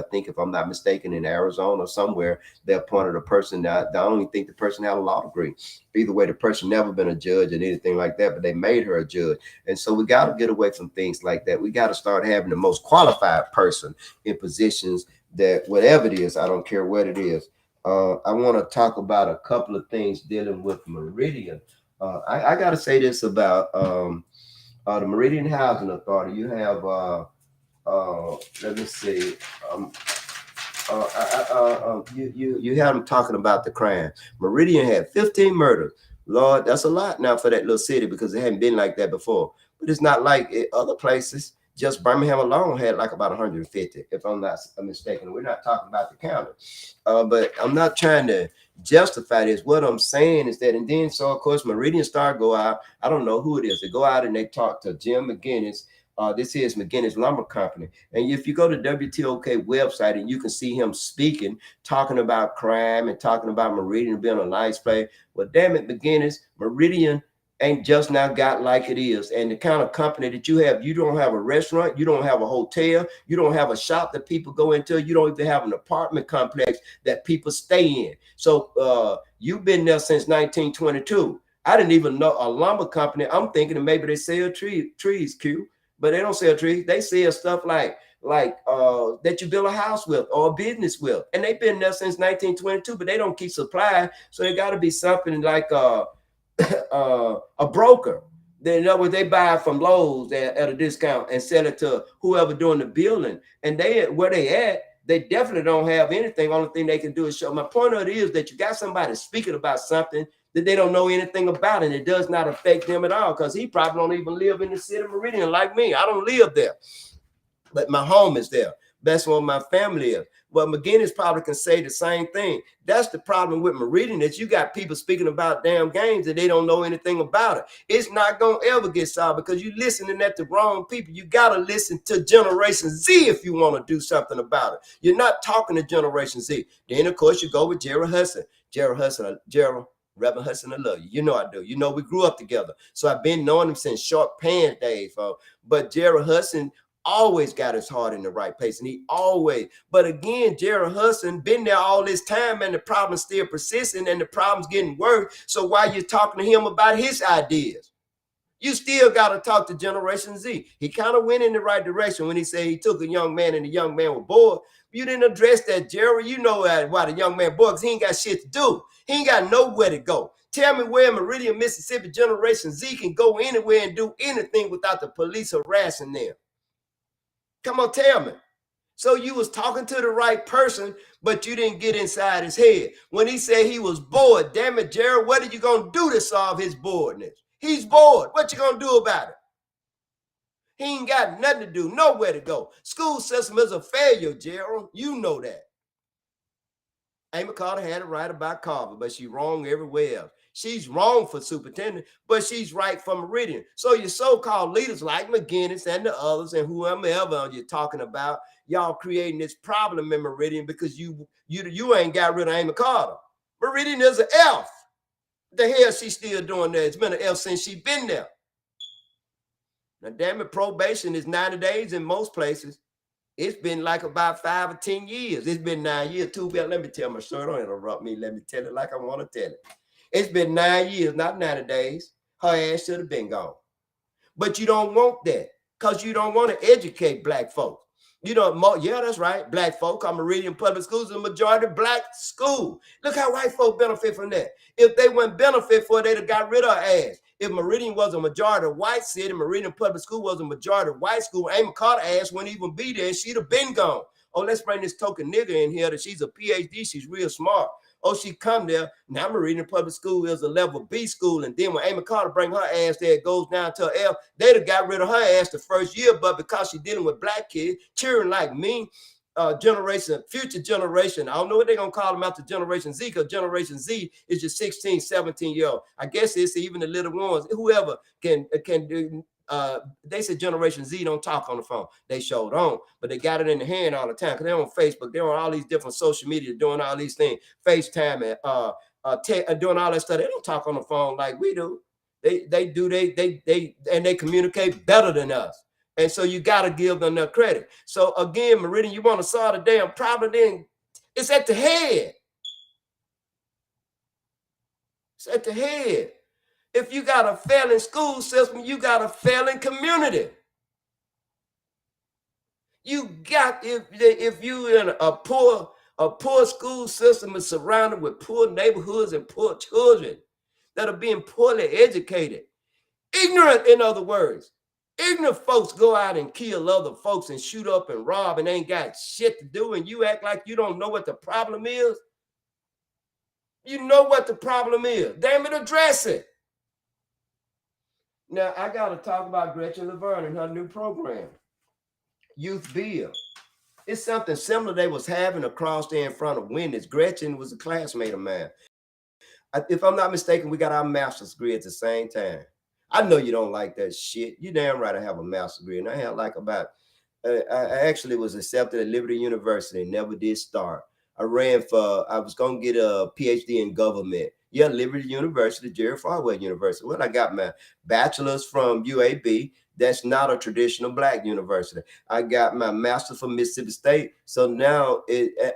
think if I'm not mistaken, in Arizona or somewhere, they appointed a person that I don't even think the person had a law degree. Either way, the person never been a judge and anything like that, but they made her a judge. And so we got to get away from things like that. We got to start having the most qualified person in positions that whatever it is, I don't care what it is. I want to talk about a couple of things dealing with Meridian. I got to say this about the Meridian Housing Authority. You have, let me see, um, you had them talking about the crime. Meridian had 15 murders. Lord, that's a lot now for that little city because it hadn't been like that before. But it's not like other places. Just Birmingham alone had like about 150, if I'm not mistaken. We're not talking about the county. But I'm not trying to justify this. What I'm saying is that, and then so of course Meridian Star go out. I don't know who it is. They go out and they talk to Jim McGinnis. This is McGinnis Lumber Company. And if you go to WTOK website and you can see him speaking, talking about crime and talking about Meridian being a nice place. Well, damn it, McGinnis, Meridian ain't just now got like it is. And the kind of company that you don't have a restaurant, you don't have a hotel, you don't have a shop that people go into, you don't even have an apartment complex that people stay in. So you've been there since 1922. I didn't even know a lumber company. I'm thinking that maybe they sell trees, Q, but they don't sell trees. They sell stuff like that you build a house with or a business with. And they've been there since 1922, but they don't keep supply. So it got to be something like a broker. Then in other words, they buy from Lowe's at a discount and sell it to whoever doing the building. And where they at, they definitely don't have anything. Only thing they can do is show. My point of it is that you got somebody speaking about something that they don't know anything about, and it does not affect them at all because he probably don't even live in the city of Meridian like me. I don't live there, but my home is there. That's where my family is. Well, McGinnis probably can say the same thing. That's the problem with Meridian, that you got people speaking about damn games that they don't know anything about it. It's not going to ever get solved because you're listening at the wrong people. You got to listen to Generation Z if you want to do something about it. You're not talking to Generation Z. Then, of course, you go with Gerald Hudson. Reverend Hudson, I love you. You know I do. You know we grew up together. So I've been knowing him since short pants days, folks. But Gerald Hudson always got his heart in the right place. And but again, Gerald Hudson been there all this time and the problem's still persisting and the problem's getting worse. So why you talking to him about his ideas? You still got to talk to Generation Z. He kind of went in the right direction when he said he took a young man and the young man was bored. You didn't address that, Gerald. You know why the young man bored, because he ain't got shit to do. He ain't got nowhere to go. Tell me where Meridian, Mississippi Generation Z can go anywhere and do anything without the police harassing them. Come on, tell me. So you was talking to the right person, but you didn't get inside his head. When he said he was bored, damn it, Gerald, what are you going to do to solve his boredness? He's bored. What you going to do about it? He ain't got nothing to do, nowhere to go. School system is a failure, Gerald. You know that. Amy Carter had it right about Carver, but she's wrong everywhere else. She's wrong for superintendent, but she's right for Meridian. So your so-called leaders like McGinnis and the others and whoever you're talking about, y'all creating this problem in Meridian because you ain't got rid of Amy Carter. Meridian is an elf. The hell she still doing there? It's been an elf since she been there. Now, damn it, probation is 90 days in most places. It's been like about 5 or 10 years. It's been 9 years too. Let me tell my story. Don't interrupt me. Let me tell it like I want to tell it. It's been 9 years, not 90 days. Her ass should have been gone. But you don't want that because you don't want to educate black folks. You don't, yeah, that's right. Black folk, Meridian Public Schools, a majority black school. Look how white folk benefit from that. If they wouldn't benefit for it, they'd have got rid of her ass. If Meridian was a majority white city, Meridian Public School was a majority white school, Amy Carter ass wouldn't even be there, and she'd have been gone. Oh, let's bring this token nigga in here that she's a PhD, she's real smart. Oh, she come there. Now Meridian Public School is a level B school. And then when Amy Carter bring her ass there, it goes down to F. They'd have got rid of her ass the first year, but because she's dealing with black kids, cheering like me, future generation. I don't know what they're going to call them after Generation Z, because Generation Z is your 16, 17-year-old. I guess it's even the little ones, whoever can they said Generation Z don't talk on the phone. They showed on, but they got it in the hand all the time because they're on Facebook. They're on all these different social media doing all these things, FaceTime and doing all that stuff. They don't talk on the phone like we do. They communicate better than us. And so you got to give them their credit. So again, Meridian, you want to solve the damn problem, then it's at the head. It's at the head. If you got a failing school system, you got a failing community. You got, if you in a poor school system is surrounded with poor neighborhoods and poor children that are being poorly educated, ignorant, in other words. Ignorant folks go out and kill other folks and shoot up and rob and ain't got shit to do, and you act like you don't know what the problem is. You know what the problem is. Damn it, address it. Now, I got to talk about Gretchen Laverne and her new program, Youth Build. It's something similar they was having across there in front of Wendy's. Gretchen was a classmate of mine. If I'm not mistaken, we got our master's degree at the same time. I know you don't like that shit. You damn right I have a master's degree. And I had like about, I actually was accepted at Liberty University, never did start. I was going to get a PhD in government. Yeah, Liberty University, Jerry Falwell University. Well, I got my bachelor's from UAB. That's not a traditional Black university. I got my master's from Mississippi State. So now,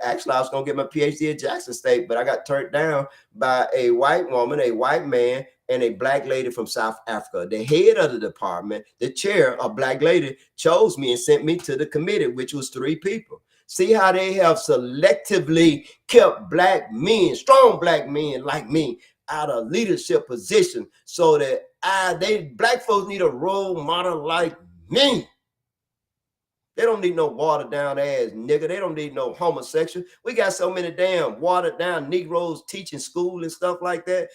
actually, I was going to get my PhD at Jackson State, but I got turned down by a white woman, a white man, and a Black lady from South Africa. The head of the department, the chair, a Black lady, chose me and sent me to the committee, which was 3 people. See how they have selectively kept Black men, strong Black men like me, out of leadership position, so that Black folks need a role model like me. They don't need no watered down ass nigga. They don't need no homosexual. We got so many damn watered down Negroes teaching school and stuff like that.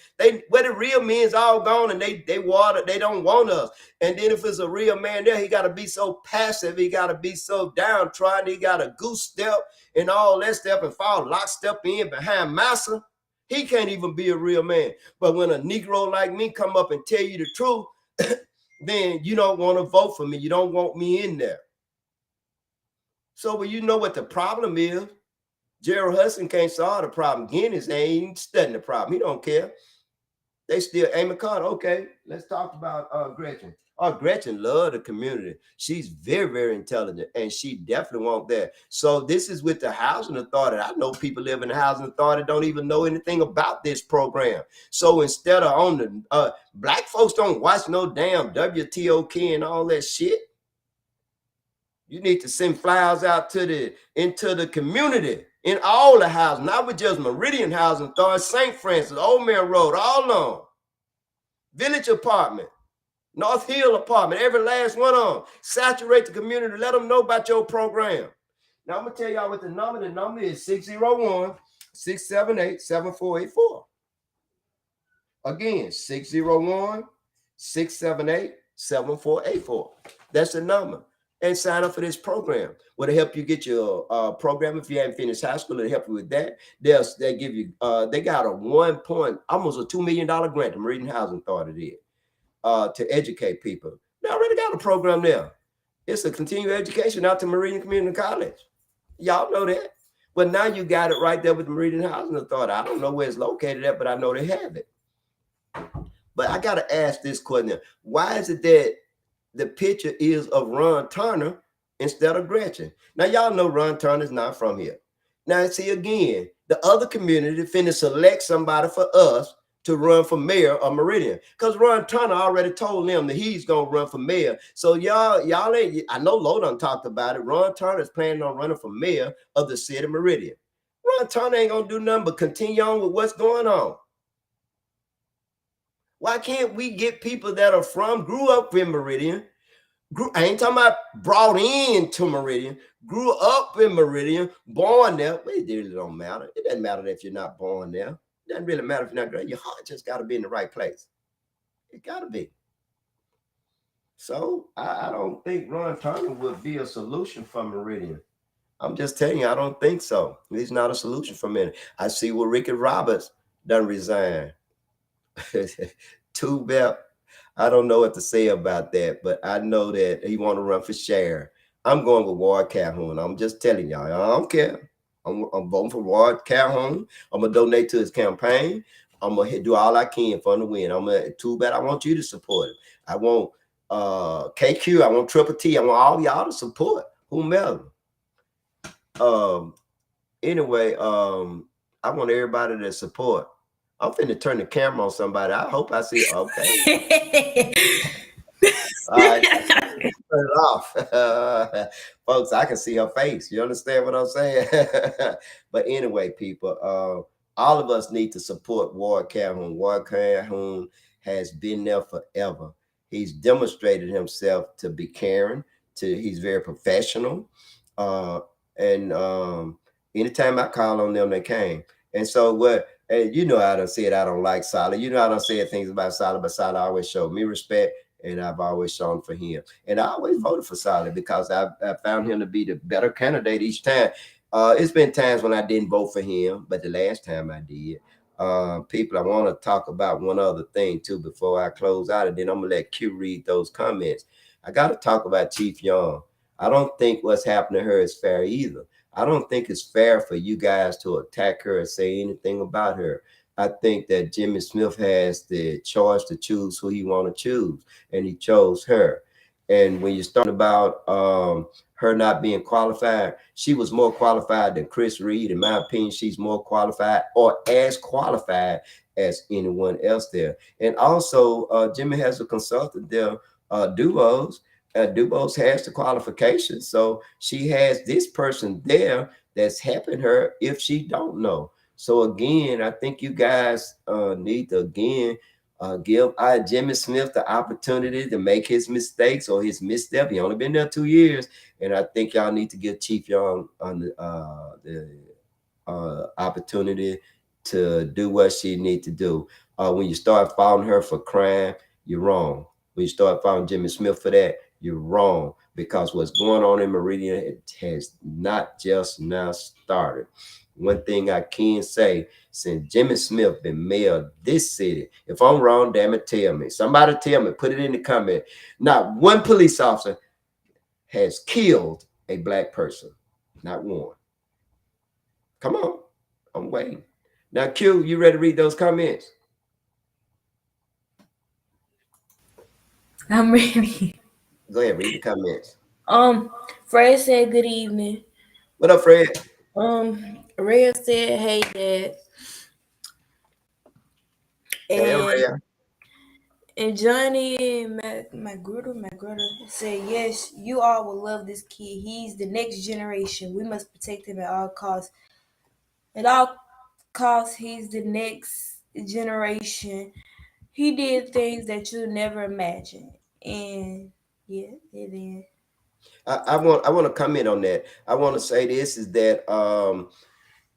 Where the real men's all gone, and they don't want us. And then if it's a real man there, he got to be so passive. He got to be so downtrodden. He got to goose step and all that stuff and fall lockstep in behind massa. He can't even be a real man. But when a Negro like me come up and tell you the truth, then you don't want to vote for me. You don't want me in there. So when you know what the problem is, Gerald Hudson can't solve the problem. Guinness ain't studying the problem. He don't care. They still, Amy Carter, okay, let's talk about Gretchen. Gretchen loved the community. She's very, very intelligent, and she definitely wants that. So this is with the Housing Authority. I know people live in the Housing Authority don't even know anything about this program. So instead of on the, Black folks don't watch no damn WTOK and all that shit. You need to send flyers out into the community, in all the houses, not with just Meridian Housing Authority, St. Francis, Old Mill Road, all on. Village Apartment, North Hill Apartment, every last one on. Saturate the community. Let them know about your program. Now, I'm going to tell y'all what the number is 601-678-7484. Again, 601-678-7484. That's the number. And sign up for this program. Will it help you get your program if you haven't finished high school? It'll help you with that. They give you, they got almost a $2 million grant, the Meridian Housing Authority did, to educate people. They already got a program there. It's a continuing education out to Meridian Community College. Y'all know that. But now you got it right there with the Meridian Housing Authority. I don't know where it's located at, but I know they have it. But I got to ask this question. Why is it that the picture is of Ron Turner instead of Gretchen? Now, y'all know Ron Turner's not from here. Now, see, again, the other community finna select somebody for us to run for mayor of Meridian, because Ron Turner already told them that he's going to run for mayor. So y'all ain't, I know Lodon talked about it. Ron Turner is planning on running for mayor of the city of Meridian. Ron Turner ain't going to do nothing but continue on with what's going on. Why can't we get people that are grew up in Meridian, I ain't talking about brought into Meridian, grew up in Meridian, born there. Well, it really don't matter. It doesn't matter if you're not born there. It doesn't really matter if you're not great. Your heart just got to be in the right place. It got to be. So I don't think Ron Turner would be a solution for Meridian. I'm just telling you, I don't think so. He's not a solution for me. I see where Ricky Roberts done resign. Too bad. I don't know what to say about that, but I know that he want to run for sheriff. I'm going with Ward Calhoun. I'm just telling y'all. I don't care. I'm voting for Ward Calhoun. I'm gonna donate to his campaign. I'm gonna do all I can for him to win. I'm gonna too bad. I want you to support him. I want KQ. I want Triple T. I want all y'all to support whomever. Um. Anyway, I want everybody to support. I'm finna turn the camera on somebody. I hope I see. Okay. All right. Turn it off. Folks, I can see her face. You understand what I'm saying? But anyway, people, all of us need to support Ward Calhoun. Ward Calhoun has been there forever. He's demonstrated himself to be caring, he's very professional. Uh, and anytime I call on them, they came. And so what and you know I don't say it, I don't like Solid. You know I don't say things about Solid, but Solid always showed me respect and I've always shown for him. And I always voted for Solid because I found him to be the better candidate each time. It's been times when I didn't vote for him, but the last time I did. People, I want to talk about one other thing too before I close out, and then I'm gonna let Q read those comments. I got to talk about Chief Young. I don't think what's happening to her is fair either. I don't think it's fair for you guys to attack her and say anything about her. I think that Jimmy Smith has the choice to choose who he want to choose, and he chose her. And when you're talking about her not being qualified, she was more qualified than Chris Reed. In my opinion, she's more qualified or as qualified as anyone else there. And also, Jimmy has a consultant there, Dubose. Dubose has the qualifications, so she has this person there that's helping her if she don't know. So again, I think you guys need to again give Jimmy Smith the opportunity to make his mistakes or his misstep. He only been there 2 years, and I think y'all need to give Chief Young on the opportunity to do what she need to do. When you start following her for crime, you're wrong. When you start following Jimmy Smith for that, you're wrong because what's going on in Meridian, it has not just now started. One thing I can say, since Jimmy Smith been mayor of this city, if I'm wrong, damn it, tell me. Somebody tell me, put it in the comment. Not one police officer has killed a black person. Not one. Come on. I'm waiting. Now, Q, you ready to read those comments? I'm ready. Go ahead, read the comments. Fred said good evening. What up, Fred? Rhea said hey dad. Hey, And Rhea. Johnny Magruder said yes, you all will love this kid. He's the next generation. We must protect him at all costs. At all costs, he's the next generation. He did things that you never imagined. And yeah, it is. I want to comment on that. I want to say this is that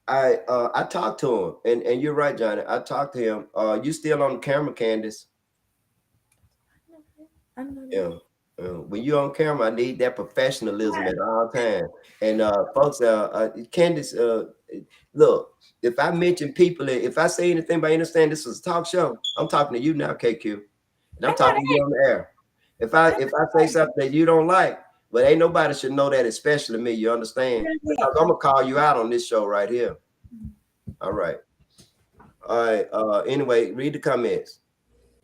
I talked to him and you're right, Johnny. I talked to him. You still on the camera, Candace? I know that. Yeah. When you're on camera, I need that professionalism at all times. And folks, Candace, look, if I mention people, if I say anything, but I understand this is a talk show, I'm talking to you now, KQ, and I I'm know talking to you that. on the air. If I say I something that you don't like, but ain't nobody should know that, especially me. You understand? Because I'm gonna call you out on this show right here. All right. All right. Anyway, read the comments.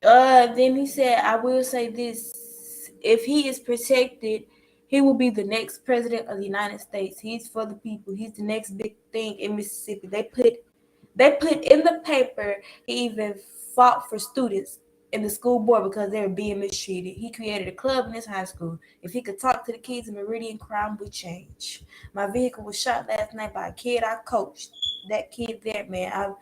Then he said, I will say this. If he is protected, he will be the next president of the United States. He's for the people. He's the next big thing in Mississippi. They put in the paper he even fought for students in the school board because they were being mistreated. He created a club in his high school. If he could talk to the kids in Meridian, crime would change. My vehicle was shot last night by a kid I coached. That kid there, man, I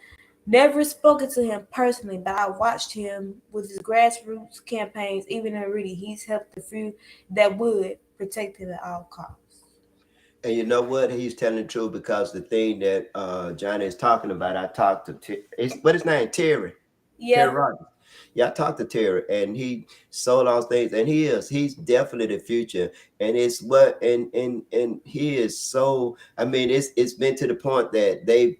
never spoken to him personally, but I watched him with his grassroots campaigns. Even in Rudy, he's helped a few that would protect him at all costs. And you know what? He's telling the truth because the thing that Johnny is talking about, I talked to what his name? Terry. Terry Yeah, Rogers. Yeah, I talked to Terry and he sold all things and he's definitely the future. And it's what and he is so I mean it's been to the point that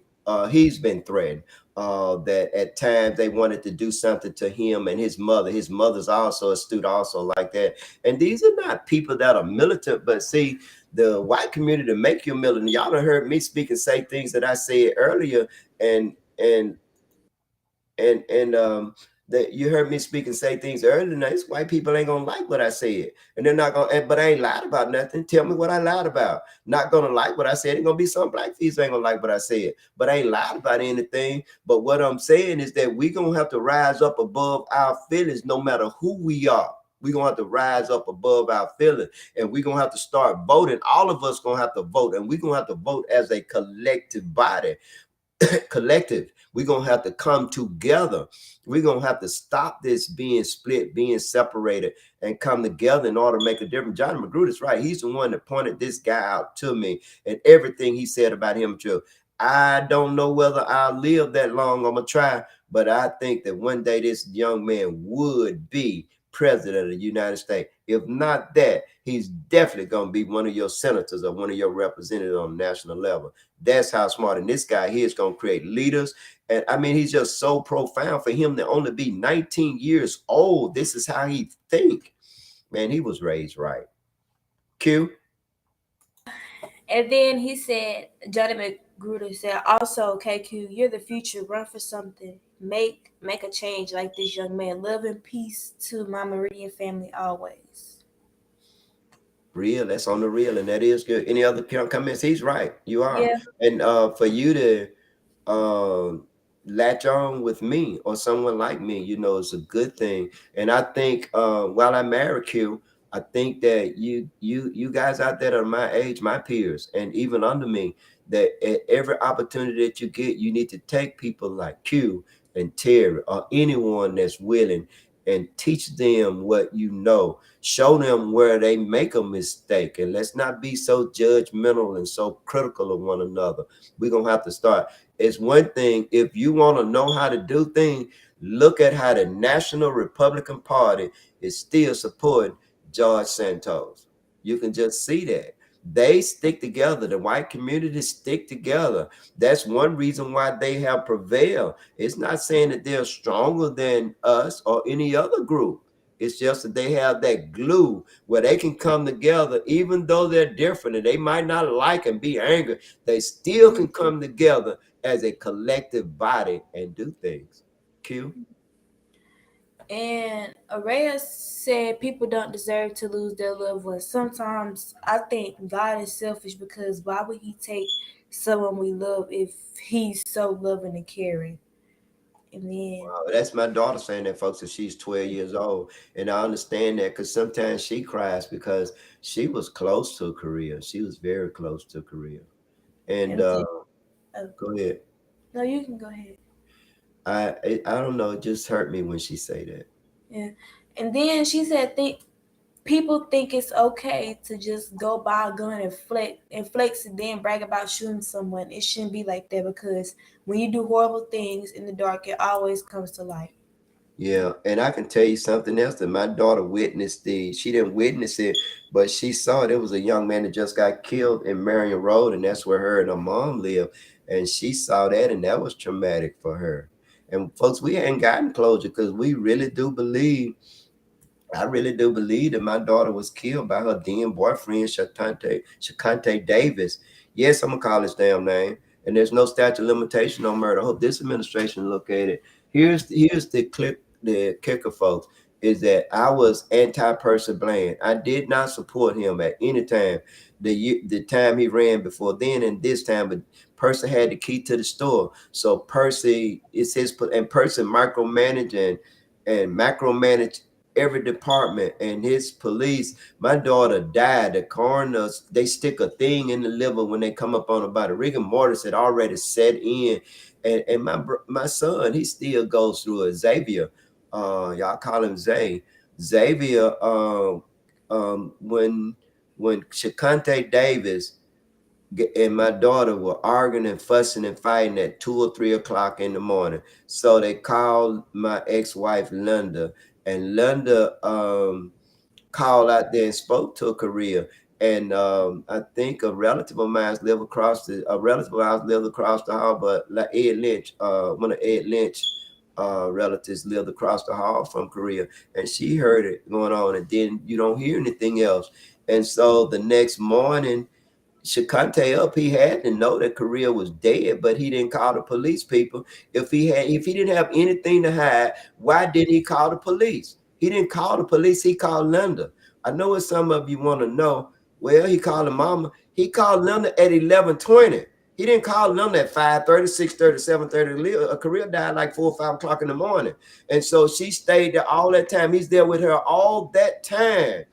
he's been threatened. that at times they wanted to do something to him and his mother. His mother's also astute, also like that. And these are not people that are militant, but see, the white community make you militant. Y'all done heard me speak and say things that I said earlier, and and and that you heard me speak and say things earlier. Now, these white people ain't gonna like what I said, and they're not gonna. But I ain't lied about nothing. Tell me what I lied about. Not gonna like what I said. Ain't gonna be some black folks ain't gonna like what I said, but I ain't lied about anything. But what I'm saying is that we gonna have to rise up above our feelings, no matter who we are. We're gonna have to rise up above our feelings, and we're gonna have to start voting. All of us gonna have to vote, and we're gonna have to vote as a collective body. Collective, we're gonna have to come together. We're gonna have to stop this being split, being separated, and come together in order to make a difference. Johnny Magruder is right. He's the one that pointed this guy out to me, and everything he said about him true. I don't know whether I'll live that long. I'm gonna try, but I think that one day this young man would be president of the United States. If not that, he's definitely gonna be one of your senators or one of your representatives on the national level. That's how smart. And this guy here is going to create leaders. And I mean, he's just so profound for him to only be 19 years old. This is how he think. Man, he was raised right. Q. And then he said, Johnny Magruder said, also, KQ, you're the future. Run for something. Make a change like this young man. Love and peace to my Meridian family always. Real, that's on the real, and that is good. Any other comments? He's right. You are. Yeah. And for you to latch on with me or someone like me, it's a good thing. And I think while I married Q, I think that you guys out there are my age, my peers, and even under me, that at every opportunity that you get, you need to take people like Q and Terry or anyone that's willing and teach them what you know. Show them where they make a mistake, and let's not be so judgmental and so critical of one another. We're gonna have to start. It's one thing if you want to know how to do things, look at how the National Republican Party is still supporting George Santos. You can just see that. They stick together. The white community stick together. That's one reason why they have prevailed. It's not saying that they're stronger than us or any other group. It's just that they have that glue where they can come together, even though they're different and they might not like and be angry. They still can come together as a collective body and do things. Q. And Araya said people don't deserve to lose their loved ones. Sometimes I think God is selfish because why would he take someone we love if he's so loving and caring? And then Wow, that's my daughter saying that, folks, if she's 12 years old. And I understand that because sometimes she cries because she was close to Korea. She was very close to Korea. And and then, oh, go ahead. no, you can go ahead. I don't know. It just hurt me when she say that. Yeah. And then she said think people think it's okay to just go buy a gun and flex and then brag about shooting someone. It shouldn't be like that because when you do horrible things in the dark, it always comes to light. Yeah, and I can tell you something else that my daughter witnessed. She didn't witness it, but she saw it. There was a young man that just got killed in Marion Road, and that's where her and her mom live. And she saw that, and that was traumatic for her. And folks, we ain't gotten closure because we really do believe. I really do believe that my daughter was killed by her then boyfriend, Shakante Davis. Yes, I'm gonna call his damn name. And there's no statute of limitation on murder. I hope this administration look at it. Here's the clip. The kicker, folks, is that I was anti-Percy Bland. I did not support him at any time. The time he ran before then and this time, but Percy had the key to the store. So Percy is his, and Percy micromanaging and macromanage every department and his police. My daughter died. The coroners, they stick a thing in the liver when they come up on her body. Rigor mortis had already set in. And my son, he still goes through a Xavier. Y'all call him Zay. Xavier, when Shakante Davis and my daughter were arguing and fussing and fighting at 2 or 3 o'clock in the morning. So they called my ex-wife Linda, and Linda called out there and spoke to Korea. And I think a relative of mine live across a relative of ours lived across the hall, but like Ed Lynch, one of Ed Lynch relatives lived across the hall from Korea, and she heard it going on, and then you don't hear anything else. And so the next morning, Shikante up, he had to know that Korea was dead, but he didn't call the police people. If he didn't have anything to hide, why didn't he call the police? He didn't call the police, he called Linda. I know what some of you want to know. Well, he called the mama. He called Linda at 11:20. He didn't call Linda at 5:30, 6:30, 7:30. Korea died like 4 or 5 o'clock in the morning. And so she stayed there all that time. He's there with her all that time.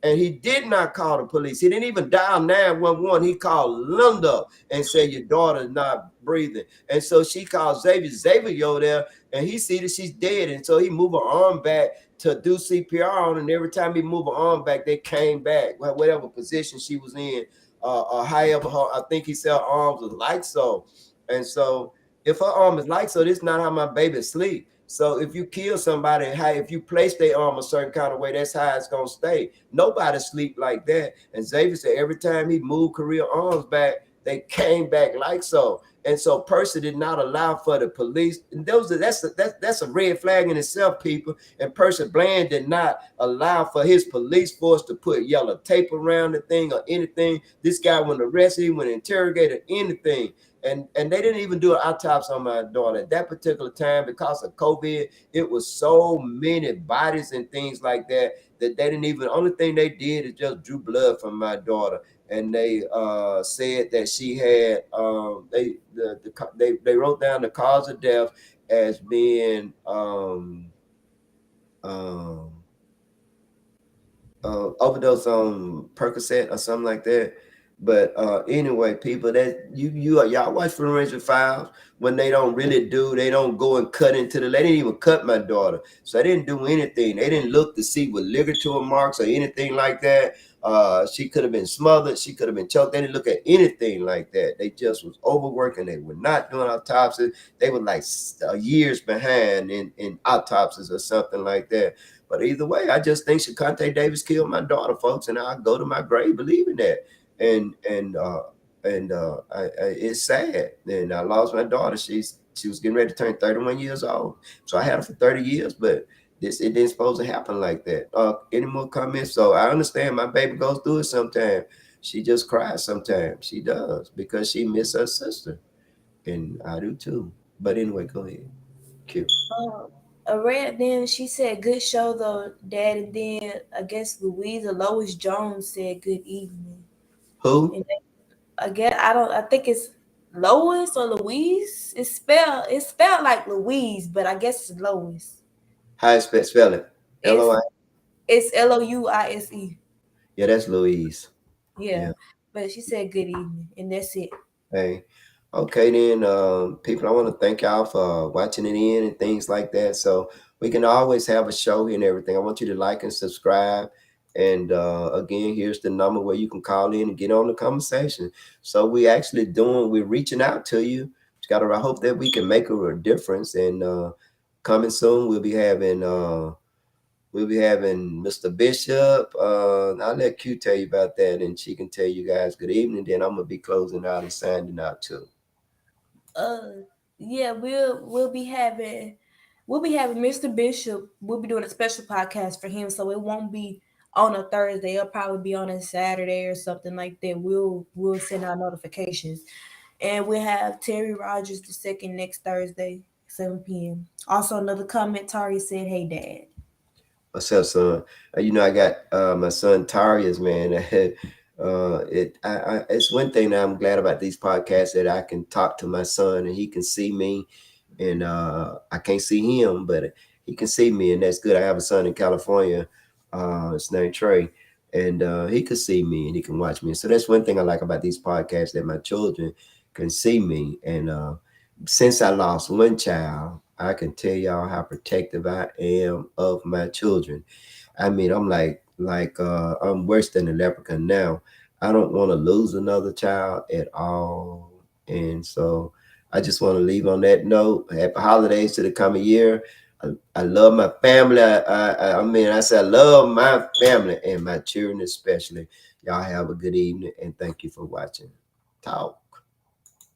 And he did not call the police. He didn't even dial 911. He called Linda and said, your daughter's not breathing. And so she called Xavier. Xavier over there, and he see that she's dead. And so he moved her arm back to do CPR on, and every time he moved her arm back, they came back, whatever position she was in. However, I think he said her arms was like so. And so if her arm is like so, this is not how my baby sleep. So if you kill somebody, if you place their arm a certain kind of way, that's how it's gonna stay. Nobody sleep like that. And Xavier said every time he moved Korea arms back, they came back like so. And so Percy did not allow for the police. And that's a red flag in itself, people. And Percy Bland did not allow for his police force to put yellow tape around the thing or anything. This guy went arrested, he went interrogated, anything. And they didn't even do an autopsy on my daughter at that particular time because of COVID. It was so many bodies and things like that that they didn't even. Only thing they did is just drew blood from my daughter, and they said that she had. They wrote down the cause of death as being overdose on Percocet or something like that. But anyway, people, that y'all watch forensic files when they don't really do, they don't go and cut into they didn't even cut my daughter. So they didn't do anything. They didn't look to see with ligature marks or anything like that. She could have been smothered, she could have been choked. They didn't look at anything like that. They just was overworking. They were not doing autopsies. They were like years behind in autopsies or something like that. But either way, I just think Shakante Davis killed my daughter, folks, and I'll go to my grave believing that. It's sad. And I lost my daughter. She was getting ready to turn 31 years old. So I had her for 30 years, but it didn't supposed to happen like that. Any more comments? So I understand my baby goes through it sometimes. She just cries sometimes. She does because she miss her sister. And I do too. But anyway, go ahead. Cute. Red, then she said good show though, Dad, and then I guess Louisa Lois Jones said good evening. Who? And again, I think it's Lois or Louise. It's spelled like Louise, but I guess it's Lois. How I spell it? It's Loi. it's Louise. Yeah, that's Louise. Yeah. Yeah. But she said good evening, and that's it. Hey. Okay, then, people, I want to thank y'all for watching it in and things like that. So we can always have a show here and everything. I want you to like and subscribe. And again, here's the number where you can call in and get on the conversation. So we're reaching out to you. I hope that we can make a difference. And coming soon, we'll be having Mr. Bishop. I'll let Q tell you about that, and she can tell you guys good evening. Then I'm gonna be closing out and signing out too. Yeah, we'll be having Mr. Bishop. We'll be doing a special podcast for him, so it won't be on a Thursday. It'll probably be on a Saturday or something like that. We'll send out notifications, and we'll have Terry Rogers the second next Thursday, 7 p.m. Also, another comment. Tari said, "Hey, Dad." What's up, son? I got my son Tarius, man. It's one thing that I'm glad about these podcasts that I can talk to my son and he can see me, and I can't see him, but he can see me, and that's good. I have a son in California. His name Trey, and he can see me and he can watch me. So that's one thing I like about these podcasts, that my children can see me. And since I lost one child, I can tell y'all how protective I am of my children. I mean, I'm I'm worse than a leprechaun now. I don't want to lose another child at all. And so I just want to leave on that note. Happy holidays to the coming year. I love my family. I mean, I say I love my family and my children especially. Y'all have a good evening and thank you for watching. Talk.